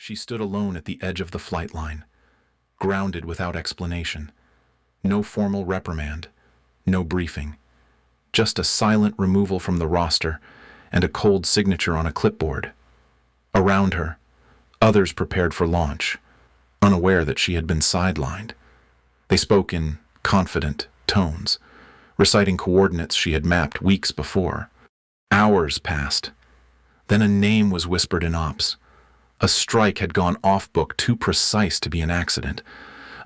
She stood alone at the edge of the flight line, grounded without explanation. No formal reprimand, no briefing. Just a silent removal from the roster and a cold signature on a clipboard. Around her, others prepared for launch, unaware that she had been sidelined. They spoke in confident tones, reciting coordinates she had mapped weeks before. Hours passed. Then a name was whispered in ops. A strike had gone off-book, too precise to be an accident.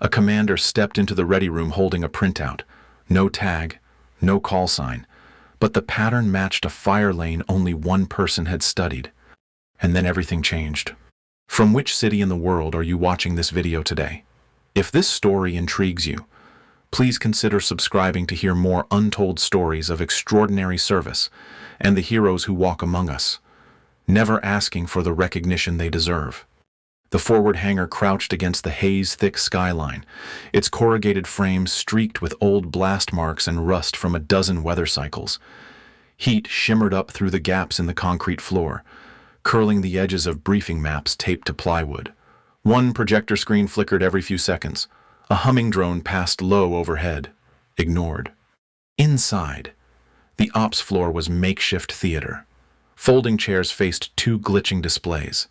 A commander stepped into the ready room holding a printout. No tag, no call sign, but the pattern matched a fire lane only one person had studied. And then everything changed. From which city in the world are you watching this video today? If this story intrigues you, please consider subscribing to hear more untold stories of extraordinary service and the heroes who walk among us, never asking for the recognition they deserve. The forward hangar crouched against the haze-thick skyline, its corrugated frames streaked with old blast marks and rust from a dozen weather cycles. Heat shimmered up through the gaps in the concrete floor, curling the edges of briefing maps taped to plywood. One projector screen flickered every few seconds. A humming drone passed low overhead, ignored. Inside, the ops floor was makeshift theater. Folding chairs faced two glitching displays.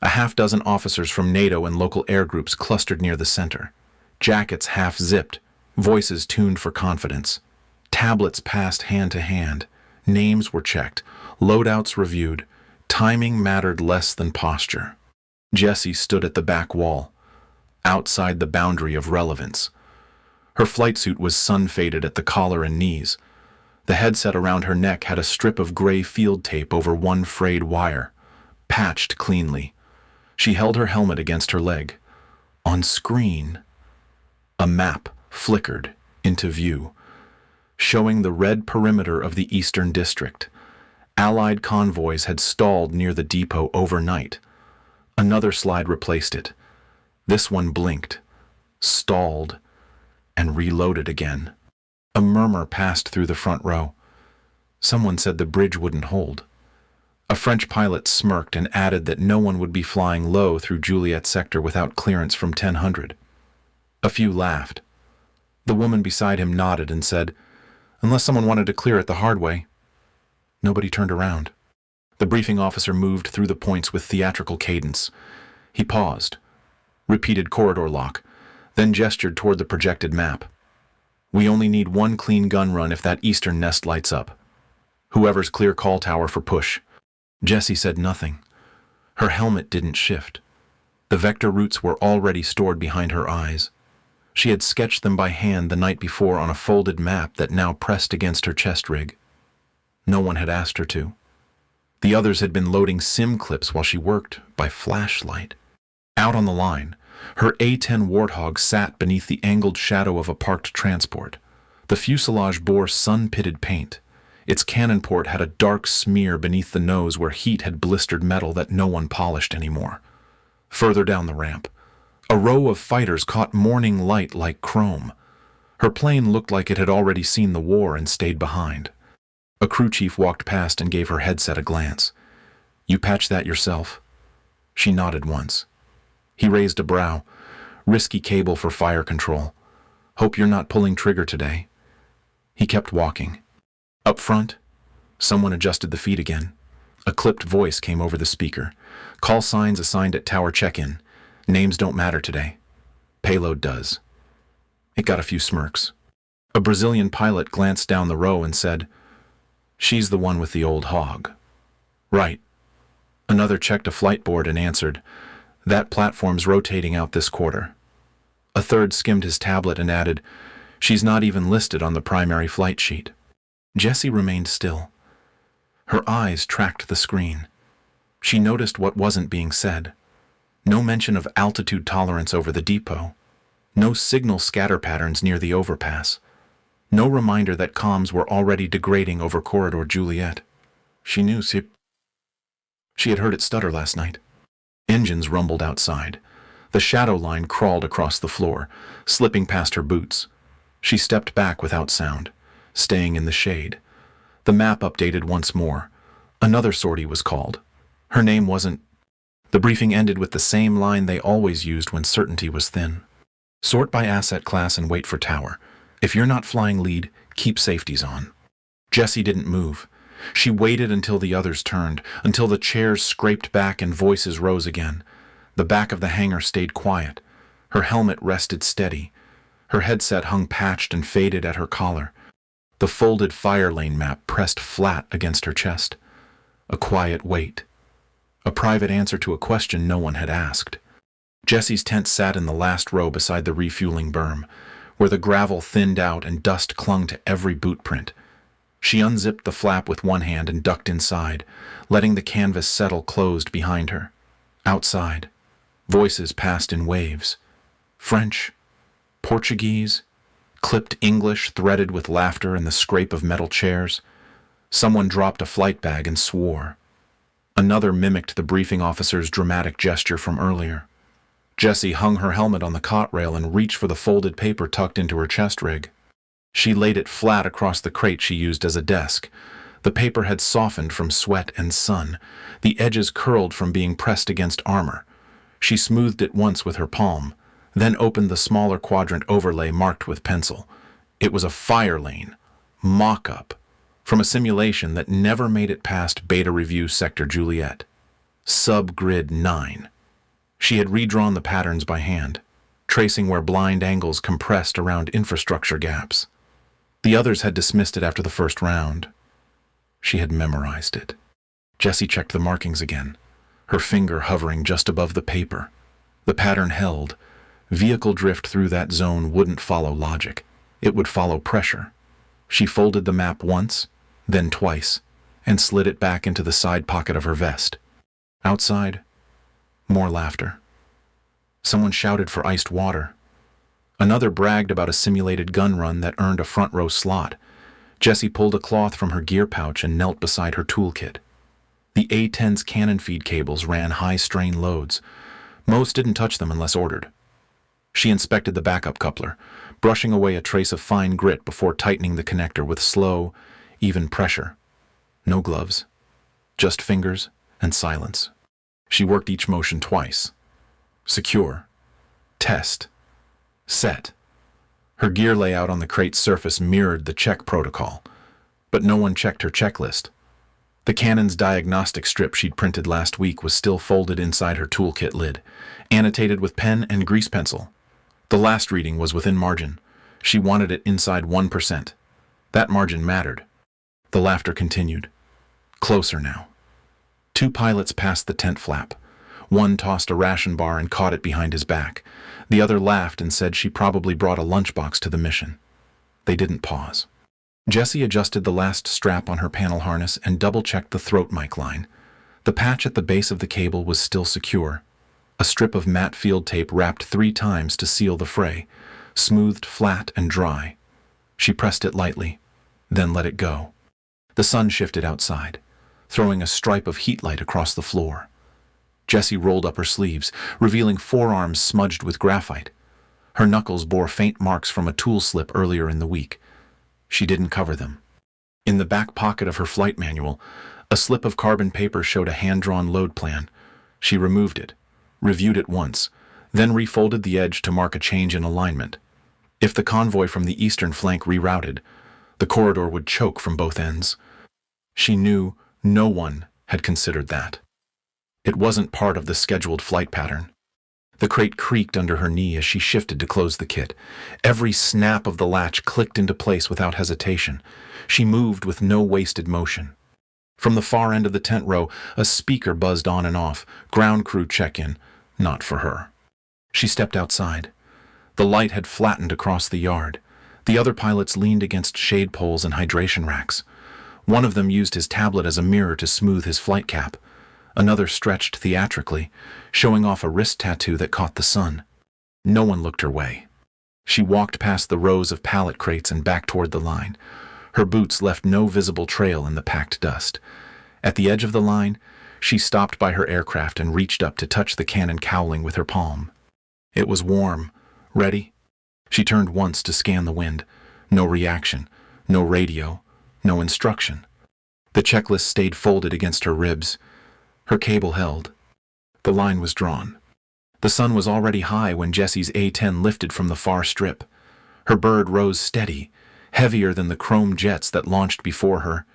A half-dozen officers from NATO and local air groups clustered near the center. Jackets half-zipped, voices tuned for confidence. Tablets passed hand to hand. Names were checked, loadouts reviewed. Timing mattered less than posture. Jessie stood at the back wall, outside the boundary of relevance. Her flight suit was sun-faded at the collar and knees. The headset around her neck had a strip of gray field tape over one frayed wire, patched cleanly. She held her helmet against her leg. On screen, a map flickered into view, showing the red perimeter of the Eastern District. Allied convoys had stalled near the depot overnight. Another slide replaced it. This one blinked, stalled, and reloaded again. A murmur passed through the front row. Someone said the bridge wouldn't hold. A French pilot smirked and added that no one would be flying low through Juliet sector without clearance from 1000. A few laughed. The woman beside him nodded and said, "Unless someone wanted to clear it the hard way." Nobody turned around. The briefing officer moved through the points with theatrical cadence. He paused, repeated corridor lock, then gestured toward the projected map. "We only need one clean gun run if that eastern nest lights up. Whoever's clear call tower for push." Jessie said nothing. Her helmet didn't shift. The vector routes were already stored behind her eyes. She had sketched them by hand the night before on a folded map that now pressed against her chest rig. No one had asked her to. The others had been loading sim clips while she worked by flashlight. Out on the line, her A-10 Warthog sat beneath the angled shadow of a parked transport. The fuselage bore sun-pitted paint. Its cannon port had a dark smear beneath the nose where heat had blistered metal that no one polished anymore. Further down the ramp, a row of fighters caught morning light like chrome. Her plane looked like it had already seen the war and stayed behind. A crew chief walked past and gave her headset a glance. "You patched that yourself?" She nodded once. He raised a brow. "Risky cable for fire control. Hope you're not pulling trigger today." He kept walking. Up front, someone adjusted the feed again. A clipped voice came over the speaker. "Call signs assigned at tower check-in. Names don't matter today. Payload does." It got a few smirks. A Brazilian pilot glanced down the row and said, "She's the one with the old hog." "Right." Another checked a flight board and answered, "That platform's rotating out this quarter." A third skimmed his tablet and added, "She's not even listed on the primary flight sheet." Jessie remained still. Her eyes tracked the screen. She noticed what wasn't being said. No mention of altitude tolerance over the depot. No signal scatter patterns near the overpass. No reminder that comms were already degrading over Corridor Juliet. She knew she had heard it stutter last night. Engines rumbled outside. The shadow line crawled across the floor, slipping past her boots. She stepped back without sound, staying in the shade. The map updated once more. Another sortie was called. Her name wasn't... The briefing ended with the same line they always used when certainty was thin. Sort by asset class and wait for tower. If you're not flying lead, keep safeties on. Jessie didn't move. She waited until the others turned, until the chairs scraped back and voices rose again. The back of the hangar stayed quiet. Her helmet rested steady. Her headset hung patched and faded at her collar. The folded fire lane map pressed flat against her chest. A quiet wait. A private answer to a question no one had asked. Jessie's tent sat in the last row beside the refueling berm, where the gravel thinned out and dust clung to every boot print. She unzipped the flap with one hand and ducked inside, letting the canvas settle closed behind her. Outside, voices passed in waves. French, Portuguese, clipped English threaded with laughter and the scrape of metal chairs. Someone dropped a flight bag and swore. Another mimicked the briefing officer's dramatic gesture from earlier. Jessie hung her helmet on the cot rail and reached for the folded paper tucked into her chest rig. She laid it flat across the crate she used as a desk. The paper had softened from sweat and sun, the edges curled from being pressed against armor. She smoothed it once with her palm, then opened the smaller quadrant overlay marked with pencil. It was a fire lane, mock-up, from a simulation that never made it past Beta Review Sector Juliet. Subgrid 9. She had redrawn the patterns by hand, tracing where blind angles compressed around infrastructure gaps. The others had dismissed it after the first round. She had memorized it. Jessie checked the markings again, her finger hovering just above the paper. The pattern held. Vehicle drift through that zone wouldn't follow logic. It would follow pressure. She folded the map once, then twice, and slid it back into the side pocket of her vest. Outside, more laughter. Someone shouted for iced water. Another bragged about a simulated gun run that earned a front row slot. Jessie pulled a cloth from her gear pouch and knelt beside her toolkit. The A-10's cannon feed cables ran high-strain loads. Most didn't touch them unless ordered. She inspected the backup coupler, brushing away a trace of fine grit before tightening the connector with slow, even pressure. No gloves, just fingers and silence. She worked each motion twice. Secure. Test. Set. Her gear layout on the crate's surface mirrored the check protocol, but no one checked her checklist. The Canon's diagnostic strip she'd printed last week was still folded inside her toolkit lid, annotated with pen and grease pencil. The last reading was within margin. She wanted it inside 1%. That margin mattered. The laughter continued. Closer now. 2 pilots passed the tent flap. One tossed a ration bar and caught it behind his back. The other laughed and said she probably brought a lunchbox to the mission. They didn't pause. Jessie adjusted the last strap on her panel harness and double-checked the throat mic line. The patch at the base of the cable was still secure. A strip of matte field tape wrapped 3 times to seal the fray, smoothed flat and dry. She pressed it lightly, then let it go. The sun shifted outside, throwing a stripe of heat light across the floor. Jessie rolled up her sleeves, revealing forearms smudged with graphite. Her knuckles bore faint marks from a tool slip earlier in the week. She didn't cover them. In the back pocket of her flight manual, a slip of carbon paper showed a hand-drawn load plan. She removed it, reviewed it once, then refolded the edge to mark a change in alignment. If the convoy from the eastern flank rerouted, the corridor would choke from both ends. She knew no one had considered that. It wasn't part of the scheduled flight pattern. The crate creaked under her knee as she shifted to close the kit. Every snap of the latch clicked into place without hesitation. She moved with no wasted motion. From the far end of the tent row, a speaker buzzed on and off. Ground crew check-in. Not for her. She stepped outside. The light had flattened across the yard. The other pilots leaned against shade poles and hydration racks. One of them used his tablet as a mirror to smooth his flight cap. Another stretched theatrically, showing off a wrist tattoo that caught the sun. No one looked her way. She walked past the rows of pallet crates and back toward the line. Her boots left no visible trail in the packed dust. At the edge of the line, she stopped by her aircraft and reached up to touch the cannon cowling with her palm. It was warm. Ready? She turned once to scan the wind. No reaction, no radio, no instruction. The checklist stayed folded against her ribs. Her cable held. The line was drawn. The sun was already high when Jessie's A-10 lifted from the far strip. Her bird rose steady, heavier than the chrome jets that launched before her.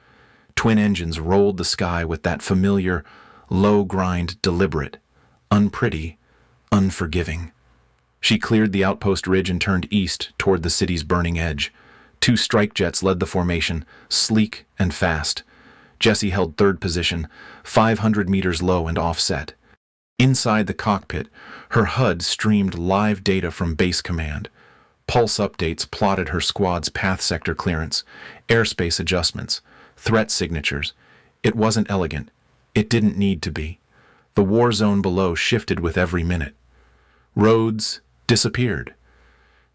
Twin engines rolled the sky with that familiar, low-grind, deliberate, unpretty, unforgiving. She cleared the outpost ridge and turned east toward the city's burning edge. 2 strike jets led the formation, sleek and fast. Jessie held third position, 500 meters low and offset. Inside the cockpit, her HUD streamed live data from base command. Pulse updates plotted her squad's path sector clearance, airspace adjustments, threat signatures. It wasn't elegant. It didn't need to be. The war zone below shifted with every minute. Roads disappeared.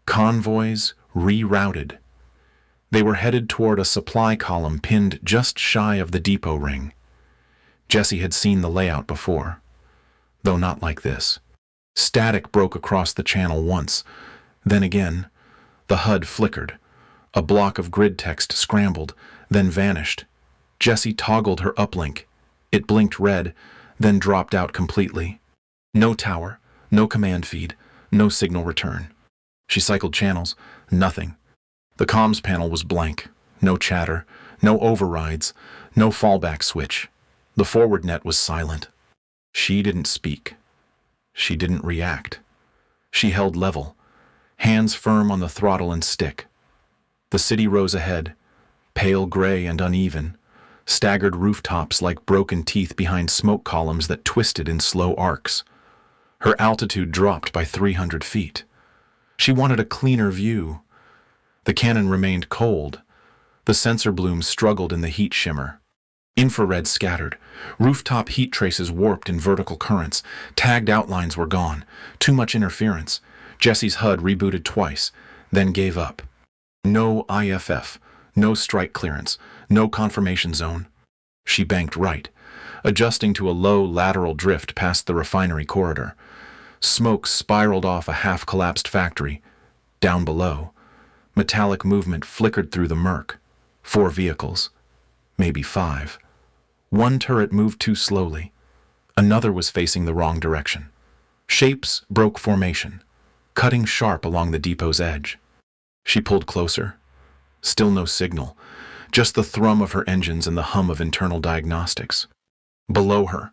Convoys rerouted. They were headed toward a supply column pinned just shy of the depot ring. Jessie had seen the layout before, though not like this. Static broke across the channel once. Then again, the HUD flickered. A block of grid text scrambled, then vanished. Jessie toggled her uplink. It blinked red, then dropped out completely. No tower, no command feed, no signal return. She cycled channels. Nothing. The comms panel was blank. No chatter, no overrides, no fallback switch. The forward net was silent. She didn't speak. She didn't react. She held level, hands firm on the throttle and stick. The city rose ahead, pale gray and uneven, staggered rooftops like broken teeth behind smoke columns that twisted in slow arcs. Her altitude dropped by 300 feet. She wanted a cleaner view. The cannon remained cold. The sensor blooms struggled in the heat shimmer. Infrared scattered. Rooftop heat traces warped in vertical currents. Tagged outlines were gone. Too much interference. Jessie's HUD rebooted twice, then gave up. No IFF, no strike clearance, no confirmation zone. She banked right, adjusting to a low lateral drift past the refinery corridor. Smoke spiraled off a half-collapsed factory. Down below, metallic movement flickered through the murk. 4 vehicles, maybe 5. One turret moved too slowly. Another was facing the wrong direction. Shapes broke formation, cutting sharp along the depot's edge. She pulled closer. Still no signal, just the thrum of her engines and the hum of internal diagnostics. Below her,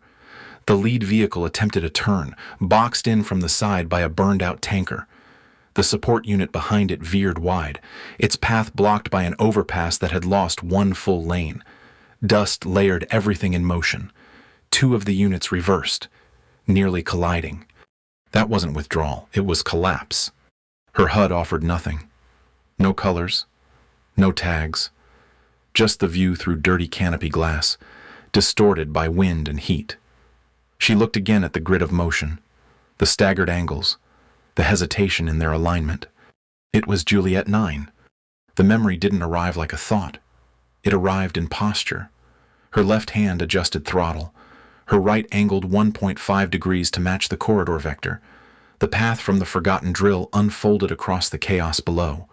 the lead vehicle attempted a turn, boxed in from the side by a burned-out tanker. The support unit behind it veered wide, its path blocked by an overpass that had lost 1 full lane. Dust layered everything in motion. 2 of the units reversed, nearly colliding. That wasn't withdrawal, it was collapse. Her HUD offered nothing. No colors, no tags, just the view through dirty canopy glass, distorted by wind and heat. She looked again at the grid of motion, the staggered angles, the hesitation in their alignment. It was Juliet 9. The memory didn't arrive like a thought. It arrived in posture. Her left hand adjusted throttle. Her right angled 1.5 degrees to match the corridor vector. The path from the forgotten drill unfolded across the chaos below.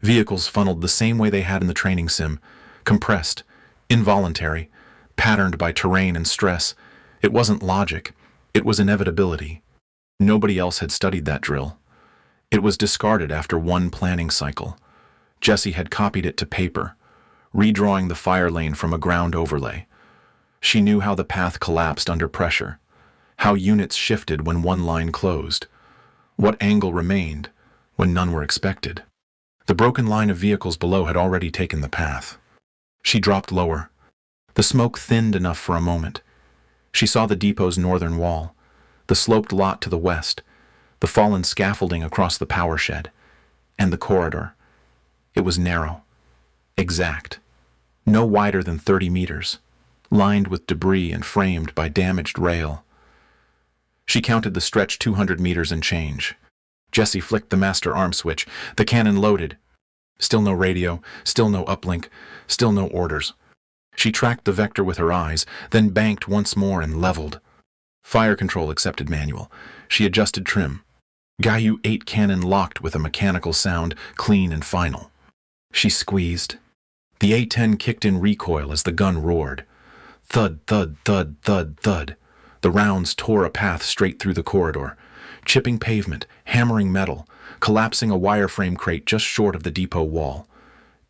Vehicles funneled the same way they had in the training sim, compressed, involuntary, patterned by terrain and stress. It wasn't logic. It was inevitability. Nobody else had studied that drill. It was discarded after 1 planning cycle. Jessie had copied it to paper, redrawing the fire lane from a ground overlay. She knew how the path collapsed under pressure, how units shifted when 1 line closed, what angle remained when none were expected. The broken line of vehicles below had already taken the path. She dropped lower. The smoke thinned enough for a moment. She saw the depot's northern wall, the sloped lot to the west, the fallen scaffolding across the power shed, and the corridor. It was narrow, exact, no wider than 30 meters, lined with debris and framed by damaged rail. She counted the stretch 200 meters and change. Jessie flicked the master arm switch. The cannon loaded. Still no radio, still no uplink, still no orders. She tracked the vector with her eyes, then banked once more and leveled. Fire control accepted manual. She adjusted trim. Gaiu 8 cannon locked with a mechanical sound, clean and final. She squeezed. The A-10 kicked in recoil as the gun roared. Thud, thud, thud, thud, thud. The rounds tore a path straight through the corridor, chipping pavement, hammering metal, collapsing a wireframe crate just short of the depot wall.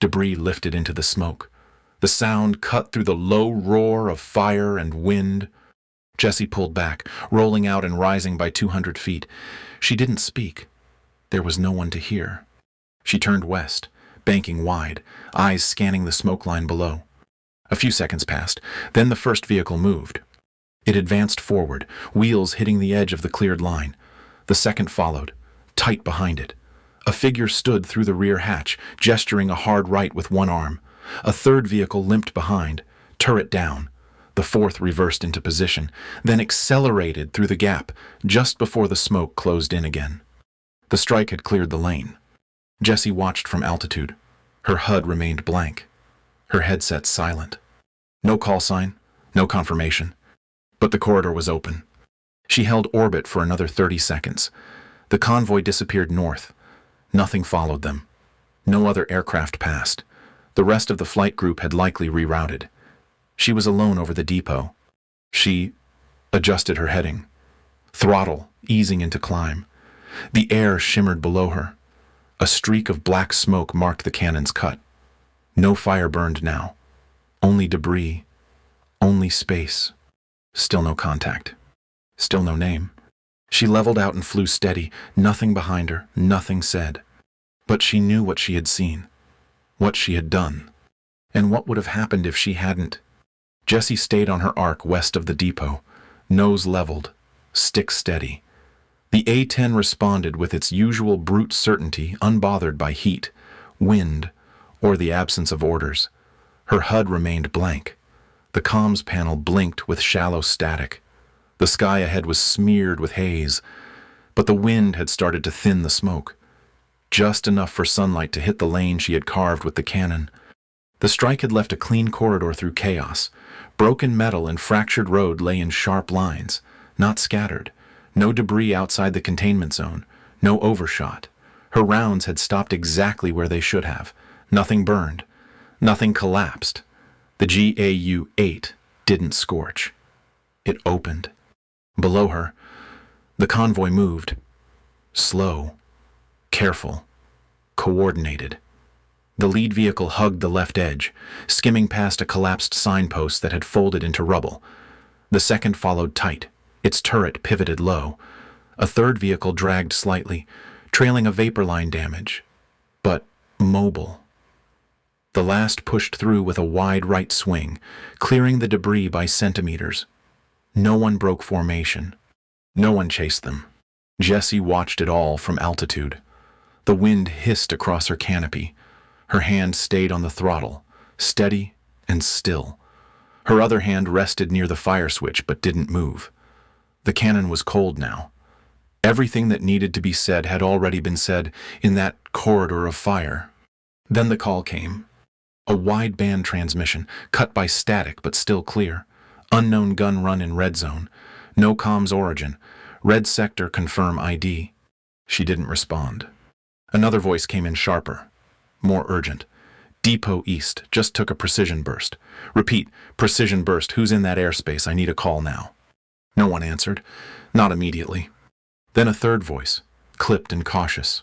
Debris lifted into the smoke. The sound cut through the low roar of fire and wind. Jessie pulled back, rolling out and rising by 200 feet. She didn't speak. There was no one to hear. She turned west, banking wide, eyes scanning the smoke line below. A few seconds passed, then the first vehicle moved. It advanced forward, wheels hitting the edge of the cleared line. The second followed, tight behind it. A figure stood through the rear hatch, gesturing a hard right with one arm. A third vehicle limped behind, turret down. The fourth reversed into position, then accelerated through the gap just before the smoke closed in again. The strike had cleared the lane. Jessie watched from altitude. Her HUD remained blank. Her headset silent. No call sign, no confirmation. But the corridor was open. She held orbit for another 30 seconds. The convoy disappeared north. Nothing followed them. No other aircraft passed. The rest of the flight group had likely rerouted. She was alone over the depot. She adjusted her heading. Throttle, easing into climb. The air shimmered below her. A streak of black smoke marked the cannon's cut. No fire burned now. Only debris. Only space. Still no contact. Still no name. She leveled out and flew steady, nothing behind her, nothing said. But she knew what she had seen, what she had done, and what would have happened if she hadn't. Jessie stayed on her arc west of the depot, nose leveled, stick steady. The A-10 responded with its usual brute certainty, unbothered by heat, wind, or the absence of orders. Her HUD remained blank. The comms panel blinked with shallow static. The sky ahead was smeared with haze, but the wind had started to thin the smoke, just enough for sunlight to hit the lane she had carved with the cannon. The strike had left a clean corridor through chaos. Broken metal and fractured road lay in sharp lines, not scattered. No debris outside the containment zone, no overshot. Her rounds had stopped exactly where they should have. Nothing burned. Nothing collapsed. The GAU-8 didn't scorch. It opened. Below her, the convoy moved. Slow, careful, coordinated. The lead vehicle hugged the left edge, skimming past a collapsed signpost that had folded into rubble. The second followed tight, its turret pivoted low. A third vehicle dragged slightly, trailing a vapor line damage, but mobile. The last pushed through with a wide right swing, clearing the debris by centimeters. No one broke formation. No one chased them. Jessie watched it all from altitude. The wind hissed across her canopy. Her hand stayed on the throttle, steady and still. Her other hand rested near the fire switch but didn't move. The cannon was cold now. Everything that needed to be said had already been said in that corridor of fire. Then the call came. A wideband transmission, cut by static but still clear. Unknown gun run in red zone. No comms origin. Red sector confirm ID. She didn't respond. Another voice came in sharper, more urgent. Depot East, just took a precision burst. Repeat, precision burst, who's in that airspace? I need a call now. No one answered, not immediately. Then a third voice, clipped and cautious.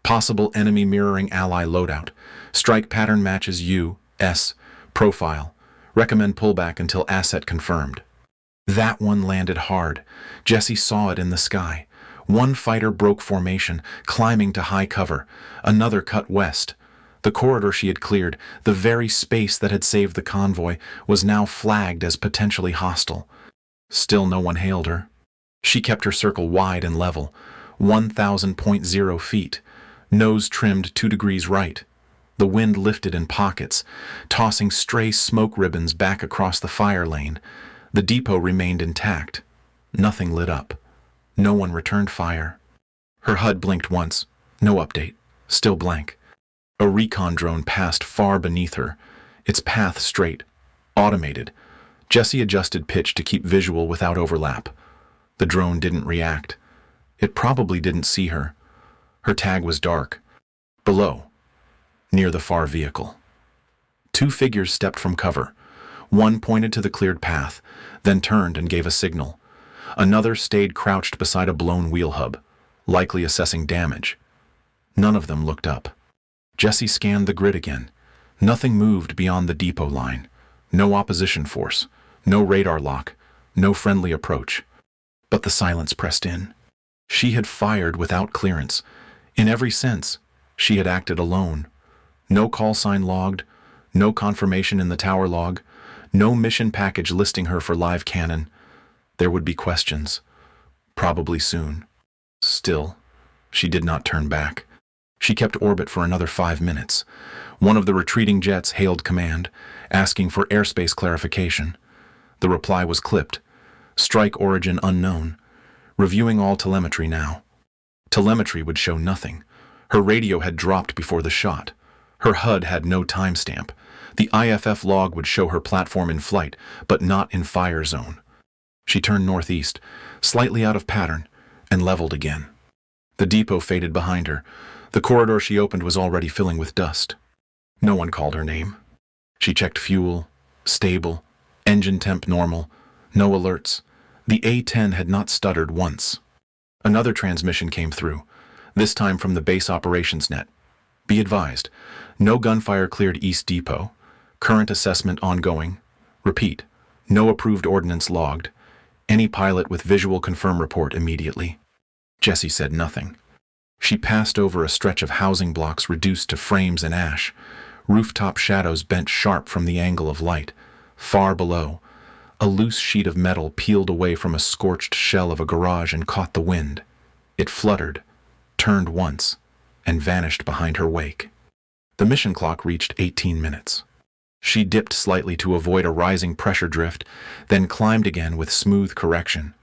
Possible enemy mirroring ally loadout. Strike pattern matches U.S. Profile. Recommend pullback until asset confirmed. That one landed hard. Jessie saw it in the sky. One fighter broke formation, climbing to high cover. Another cut west. The corridor she had cleared, the very space that had saved the convoy, was now flagged as potentially hostile. Still no one hailed her. She kept her circle wide and level, 1,000.0 feet, nose trimmed 2 degrees right. The wind lifted in pockets, tossing stray smoke ribbons back across the fire lane. The depot remained intact. Nothing lit up. No one returned fire. Her HUD blinked once. No update. Still blank. A recon drone passed far beneath her, its path straight, automated. Jessie adjusted pitch to keep visual without overlap. The drone didn't react. It probably didn't see her. Her tag was dark. Below, near the far vehicle. 2 figures stepped from cover. One pointed to the cleared path, then turned and gave a signal. Another stayed crouched beside a blown wheel hub, likely assessing damage. None of them looked up. Jesse scanned the grid again. Nothing moved beyond the depot line. No opposition force, no radar lock, no friendly approach. But the silence pressed in. She had fired without clearance. In every sense, she had acted alone. No call sign logged, no confirmation in the tower log, no mission package listing her for live cannon. There would be questions. Probably soon. Still, she did not turn back. She kept orbit for another 5 minutes. One of the retreating jets hailed command, asking for airspace clarification. The reply was clipped. Strike origin unknown. Reviewing all telemetry now. Telemetry would show nothing. Her radio had dropped before the shot. Her HUD had no timestamp. The IFF log would show her platform in flight, but not in fire zone. She turned northeast, slightly out of pattern, and leveled again. The depot faded behind her. The corridor she opened was already filling with dust. No one called her name. She checked fuel, stable, engine temp normal, no alerts. The A-10 had not stuttered once. Another transmission came through, this time from the base operations net. Be advised, no gunfire cleared East Depot. Current assessment ongoing. Repeat, no approved ordnance logged. Any pilot with visual confirm report immediately. Jessie said nothing. She passed over a stretch of housing blocks reduced to frames and ash. Rooftop shadows bent sharp from the angle of light. Far below, a loose sheet of metal peeled away from a scorched shell of a garage and caught the wind. It fluttered, turned once, and vanished behind her wake. The mission clock reached 18 minutes. She dipped slightly to avoid a rising pressure drift, then climbed again with smooth correction.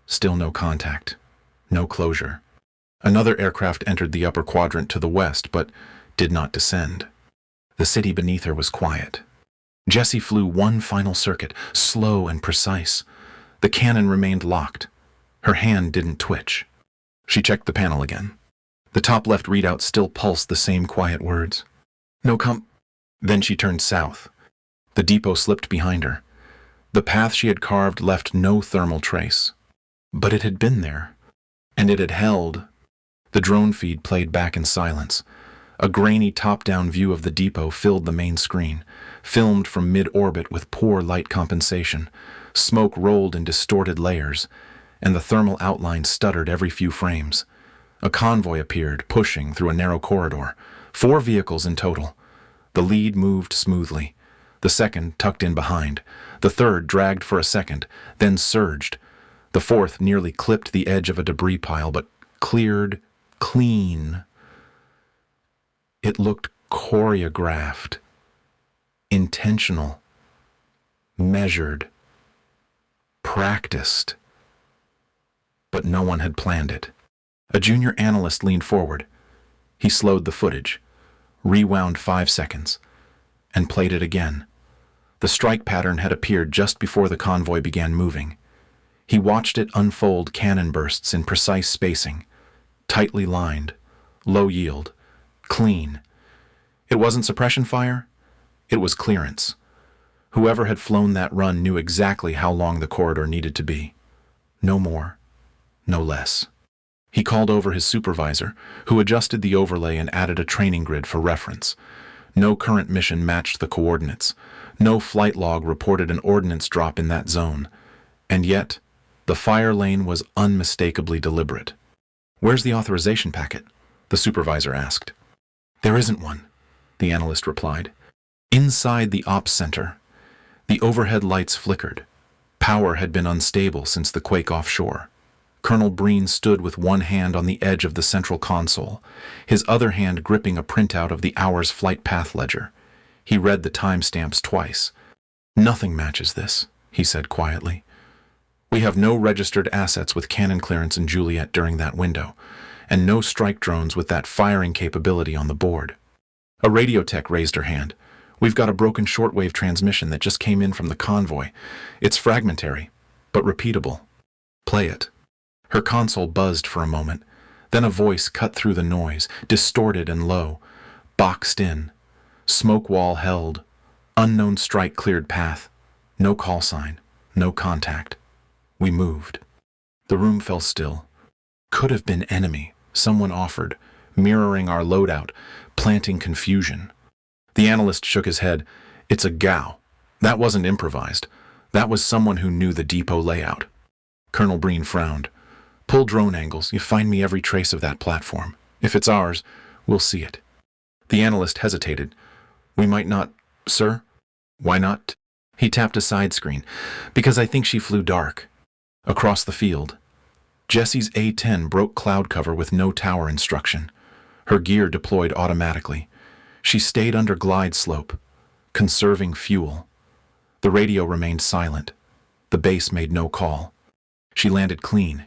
Still no contact. No closure. Another aircraft entered the upper quadrant to the west, but did not descend. The city beneath her was quiet. Jessie flew one final circuit, slow and precise. The cannon remained locked. Her hand didn't twitch. She checked the panel again. The top left readout still pulsed the same quiet words. No com... Then she turned south. The depot slipped behind her. The path she had carved left no thermal trace. But it had been there. And it had held. The drone feed played back in silence. A grainy top-down view of the depot filled the main screen, filmed from mid-orbit with poor light compensation. Smoke rolled in distorted layers, and the thermal outline stuttered every few frames. A convoy appeared, pushing through a narrow corridor. 4 vehicles in total. The lead moved smoothly. The second tucked in behind. The third dragged for a second, then surged. The fourth nearly clipped the edge of a debris pile, but cleared clean. It looked choreographed, intentional, measured, practiced. But no one had planned it. A junior analyst leaned forward. He slowed the footage, rewound 5 seconds, and played it again. The strike pattern had appeared just before the convoy began moving. He watched it unfold cannon bursts in precise spacing, tightly lined, low yield, clean. It wasn't suppression fire, it was clearance. Whoever had flown that run knew exactly how long the corridor needed to be. No more, no less. He called over his supervisor, who adjusted the overlay and added a training grid for reference. No current mission matched the coordinates. No flight log reported an ordnance drop in that zone. And yet, the fire lane was unmistakably deliberate. "Where's the authorization packet?" the supervisor asked. "There isn't one," the analyst replied. Inside the ops center, the overhead lights flickered. Power had been unstable since the quake offshore. Colonel Breen stood with one hand on the edge of the central console, his other hand gripping a printout of the hour's flight path ledger. He read the timestamps twice. "Nothing matches this," he said quietly. "We have no registered assets with cannon clearance in Juliet during that window, and no strike drones with that firing capability on the board." A radio tech raised her hand. "We've got a broken shortwave transmission that just came in from the convoy. It's fragmentary, but repeatable. Play it." Her console buzzed for a moment. Then a voice cut through the noise, distorted and low. Boxed in. Smoke wall held. Unknown strike cleared path. No call sign. No contact. We moved. The room fell still. Could have been enemy, someone offered, mirroring our loadout, planting confusion. The analyst shook his head. It's a GAU. That wasn't improvised. That was someone who knew the depot layout. Colonel Breen frowned. Pull drone angles. You find me every trace of that platform. If it's ours, we'll see it. The analyst hesitated. We might not, sir? Why not? He tapped a side screen. Because I think she flew dark. Across the field. Jessie's A-10 broke cloud cover with no tower instruction. Her gear deployed automatically. She stayed under glide slope, conserving fuel. The radio remained silent. The base made no call. She landed clean.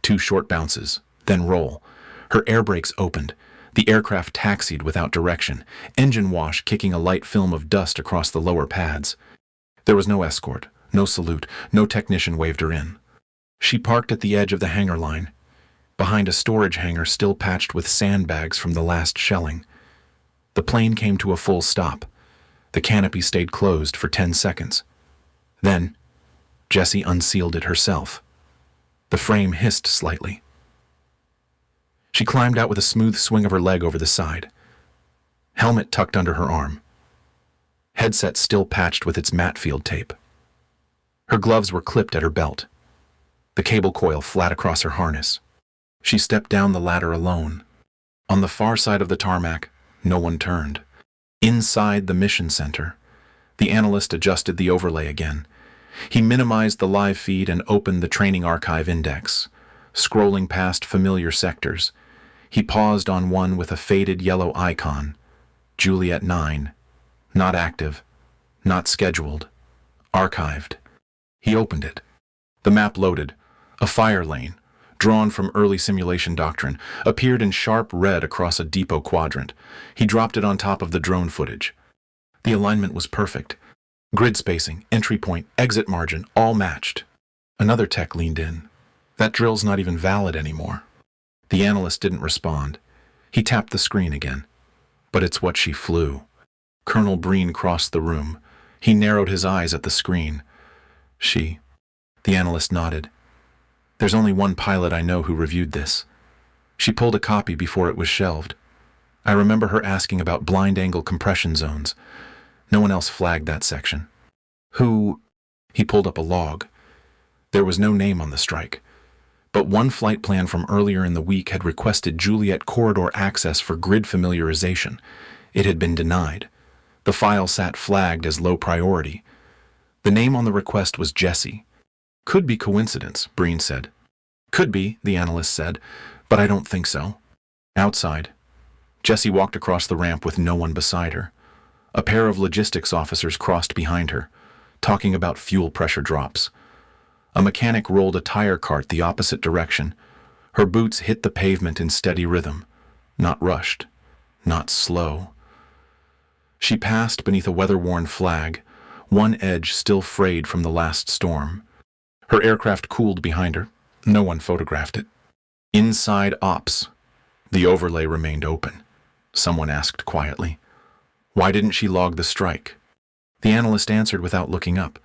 2 short bounces, then roll. Her air brakes opened. The aircraft taxied without direction, engine wash kicking a light film of dust across the lower pads. There was no escort, no salute, no technician waved her in. She parked at the edge of the hangar line, behind a storage hangar still patched with sandbags from the last shelling. The plane came to a full stop. The canopy stayed closed for 10 seconds. Then, Jessie unsealed it herself. The frame hissed slightly. She climbed out with a smooth swing of her leg over the side. Helmet tucked under her arm. Headset still patched with its matte field tape. Her gloves were clipped at her belt. The cable coil flat across her harness. She stepped down the ladder alone. On the far side of the tarmac, no one turned. Inside the mission center, the analyst adjusted the overlay again. He minimized the live feed and opened the training archive index, scrolling past familiar sectors. He paused on one with a faded yellow icon. Juliet 9. Not active. Not scheduled. Archived. He opened it. The map loaded. A fire lane, drawn from early simulation doctrine, appeared in sharp red across a depot quadrant. He dropped it on top of the drone footage. The alignment was perfect. Grid spacing, entry point, exit margin, all matched. Another tech leaned in. That drill's not even valid anymore. The analyst didn't respond. He tapped the screen again. But it's what she flew. Colonel Breen crossed the room. He narrowed his eyes at the screen. She. The analyst nodded. There's only one pilot I know who reviewed this. She pulled a copy before it was shelved. I remember her asking about blind angle compression zones. No one else flagged that section. Who? He pulled up a log. There was no name on the strike. But one flight plan from earlier in the week had requested Juliet corridor access for grid familiarization. It had been denied. The file sat flagged as low priority. The name on the request was Jessie. Could be coincidence, Breen said. Could be, the analyst said, but I don't think so. Outside, Jessie walked across the ramp with no one beside her. A pair of logistics officers crossed behind her, talking about fuel pressure drops. A mechanic rolled a tire cart the opposite direction. Her boots hit the pavement in steady rhythm, not rushed, not slow. She passed beneath a weather-worn flag, one edge still frayed from the last storm. Her aircraft cooled behind her. No one photographed it. Inside ops. The overlay remained open. Someone asked quietly. Why didn't she log the strike? The analyst answered without looking up.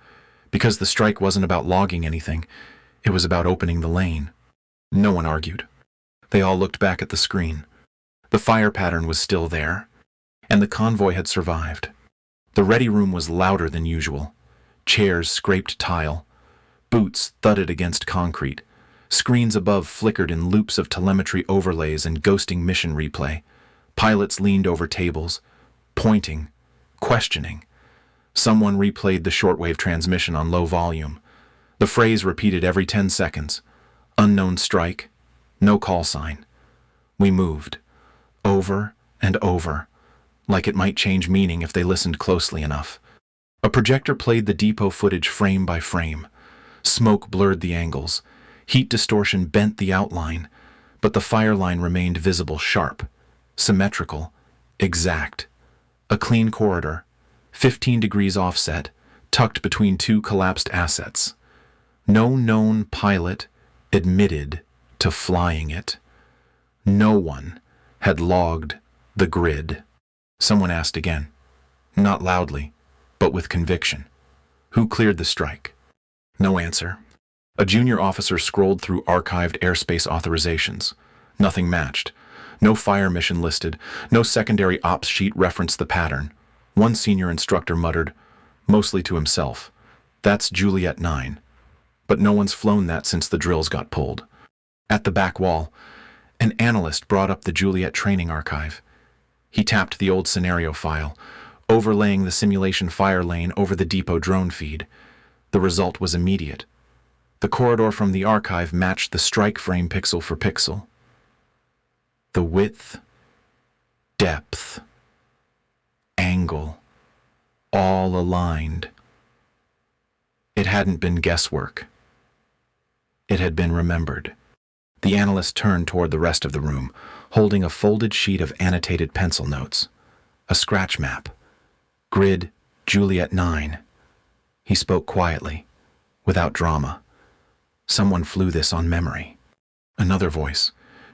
Because the strike wasn't about logging anything. It was about opening the lane. No one argued. They all looked back at the screen. The fire pattern was still there. And the convoy had survived. The ready room was louder than usual. Chairs scraped tile. Boots thudded against concrete. Screens above flickered in loops of telemetry overlays and ghosting mission replay. Pilots leaned over tables, pointing, questioning. Someone replayed the shortwave transmission on low volume. The phrase repeated every 10 seconds. Unknown strike, no call sign. We moved, over and over, like it might change meaning if they listened closely enough. A projector played the depot footage frame by frame. Smoke blurred the angles. Heat distortion bent the outline, but the fire line remained visible sharp, symmetrical, exact. A clean corridor, 15 degrees offset, tucked between 2 collapsed assets. No known pilot admitted to flying it. No one had logged the grid. Someone asked again, not loudly, but with conviction. Who cleared the strike? No answer. A junior officer scrolled through archived airspace authorizations. Nothing matched. No fire mission listed. No secondary ops sheet referenced the pattern. One senior instructor muttered, mostly to himself, "That's Juliet 9. But no one's flown that since the drills got pulled." At the back wall, an analyst brought up the Juliet training archive. He tapped the old scenario file, overlaying the simulation fire lane over the depot drone feed. The result was immediate. The corridor from the archive matched the strike frame pixel for pixel. The width, depth, angle, all aligned. It hadn't been guesswork. It had been remembered. The analyst turned toward the rest of the room, holding a folded sheet of annotated pencil notes. A scratch map. Grid Juliet 9. He spoke quietly, without drama. Someone flew this on memory. Another voice,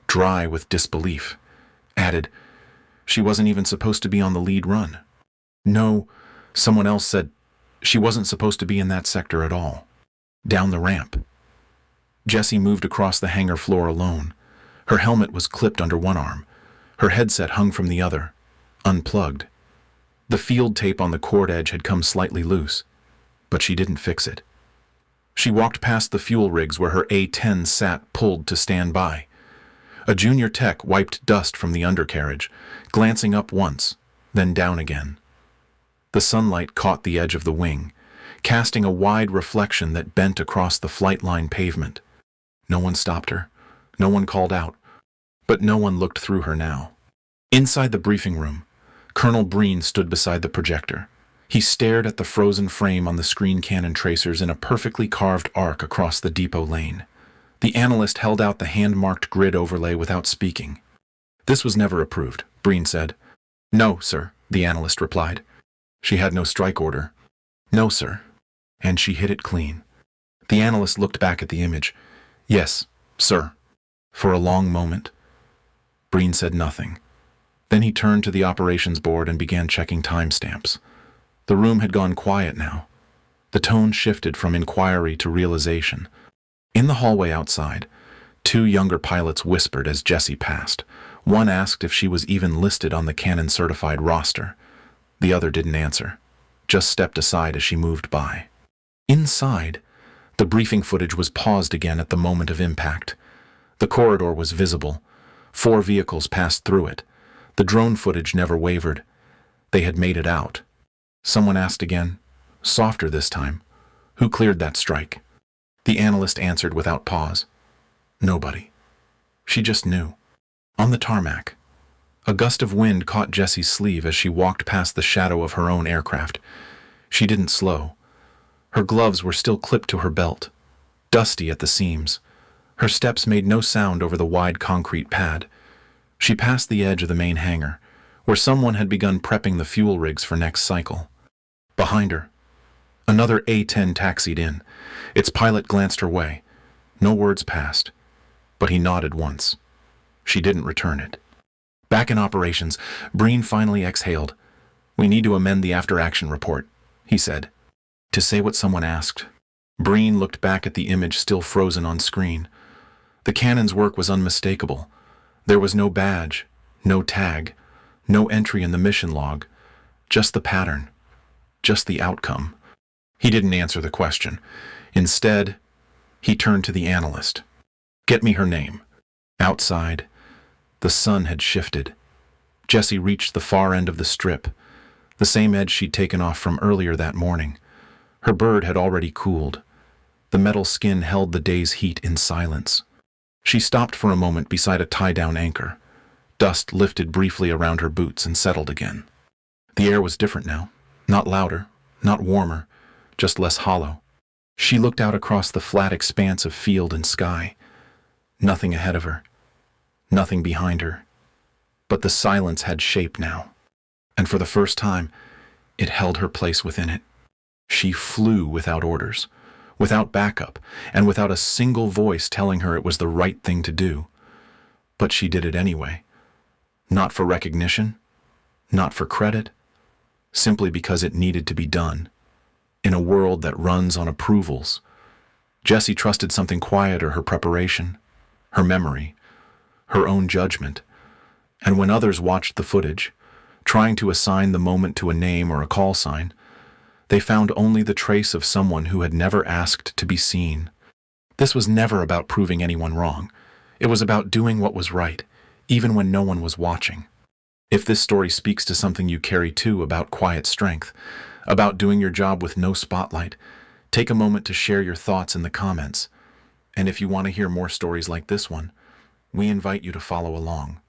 dry with disbelief, added, "She wasn't even supposed to be on the lead run." No, someone else said, "She wasn't supposed to be in that sector at all." Down the ramp. Jessie moved across the hangar floor alone. Her helmet was clipped under one arm. Her headset hung from the other, unplugged. The field tape on the cord edge had come slightly loose, but she didn't fix it. She walked past the fuel rigs where her A-10 sat pulled to stand by. A junior tech wiped dust from the undercarriage, glancing up once, then down again. The sunlight caught the edge of the wing, casting a wide reflection that bent across the flight line pavement. No one stopped her. No one called out. But no one looked through her now. Inside the briefing room, Colonel Breen stood beside the projector. He stared at the frozen frame on the screen cannon tracers in a perfectly carved arc across the depot lane. The analyst held out the hand-marked grid overlay without speaking. "This was never approved," Breen said. "No, sir," the analyst replied. "She had no strike order." "No, sir." And she hit it clean. The analyst looked back at the image. "Yes, sir." For a long moment, Breen said nothing. Then he turned to the operations board and began checking timestamps. The room had gone quiet now. The tone shifted from inquiry to realization. In the hallway outside, two younger pilots whispered as Jessie passed. One asked if she was even listed on the Canon-certified roster. The other didn't answer, just stepped aside as she moved by. Inside, the briefing footage was paused again at the moment of impact. The corridor was visible. 4 vehicles passed through it. The drone footage never wavered. They had made it out. Someone asked again, softer this time, "Who cleared that strike?" The analyst answered without pause. "Nobody." She just knew. On the tarmac, a gust of wind caught Jessie's sleeve as she walked past the shadow of her own aircraft. She didn't slow. Her gloves were still clipped to her belt, dusty at the seams. Her steps made no sound over the wide concrete pad. She passed the edge of the main hangar, where someone had begun prepping the fuel rigs for next cycle. Behind her, another A-10 taxied in. Its pilot glanced her way. No words passed, but he nodded once. She didn't return it. Back in operations, Breen finally exhaled. "We need to amend the after-action report," he said. To say what someone asked. Breen looked back at the image still frozen on screen. The cannon's work was unmistakable. There was no badge, no tag, no entry in the mission log, just the pattern, just the outcome. He didn't answer the question. Instead, he turned to the analyst. "Get me her name." Outside, the sun had shifted. Jessie reached the far end of the strip, the same edge she'd taken off from earlier that morning. Her bird had already cooled. The metal skin held the day's heat in silence. She stopped for a moment beside a tie-down anchor. Dust lifted briefly around her boots and settled again. The air was different now. Not louder, not warmer, just less hollow. She looked out across the flat expanse of field and sky. Nothing ahead of her. Nothing behind her. But the silence had shape now. And for the first time, it held her place within it. She flew without orders, without backup, and without a single voice telling her it was the right thing to do. But she did it anyway. Not for recognition, not for credit, simply because it needed to be done. In a world that runs on approvals, Jessie trusted something quieter, her preparation, her memory, her own judgment. And when others watched the footage, trying to assign the moment to a name or a call sign, they found only the trace of someone who had never asked to be seen. This was never about proving anyone wrong. It was about doing what was right, even when no one was watching. If this story speaks to something you carry too about quiet strength, about doing your job with no spotlight, take a moment to share your thoughts in the comments. And if you want to hear more stories like this one, we invite you to follow along.